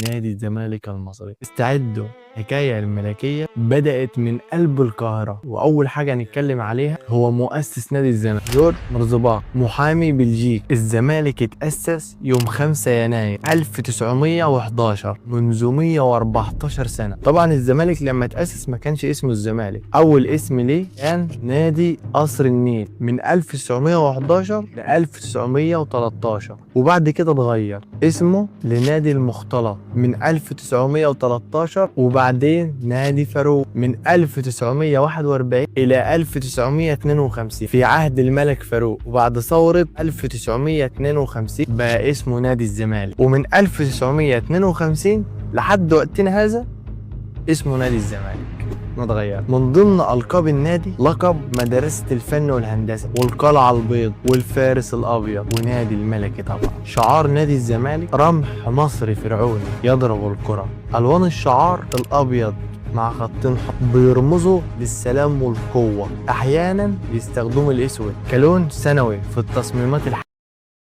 نادي الزمالك المصري. استعدوا، الحكاية الملكية بدأت من قلب القاهرة، وأول حاجة هنتكلم عليها هو مؤسس نادي الزمالك جورج مرزباق، محامي بلجيكي. الزمالك اتأسس يوم 5 يناير 1911، منذ 114 سنة. طبعا الزمالك لما اتأسس ما كانش اسمه الزمالك، أول اسم ليه كان نادي قصر النيل من 1911 ل 1913، وبعد كده اتغير اسمه لنادي المختلط من 1913، وبعدين نادي فاروق من 1941 إلى 1952 في عهد الملك فاروق، وبعد ثورة 1952 بقى اسمه نادي الزمالك، ومن 1952 لحد وقتنا هذا اسمه نادي الزمالك ما اتغير. من ضمن ألقاب النادي لقب مدرسة الفن والهندسة، والقلعة البيض، والفارس الأبيض، ونادي الملكي. طبعا شعار نادي الزمالك رمح مصري فرعوني يضرب الكرة. ألوان الشعار الأبيض مع خطين بيرمزوا للسلام والقوة. أحيانا بيستخدموا الأسود كلون ثانوي في التصميمات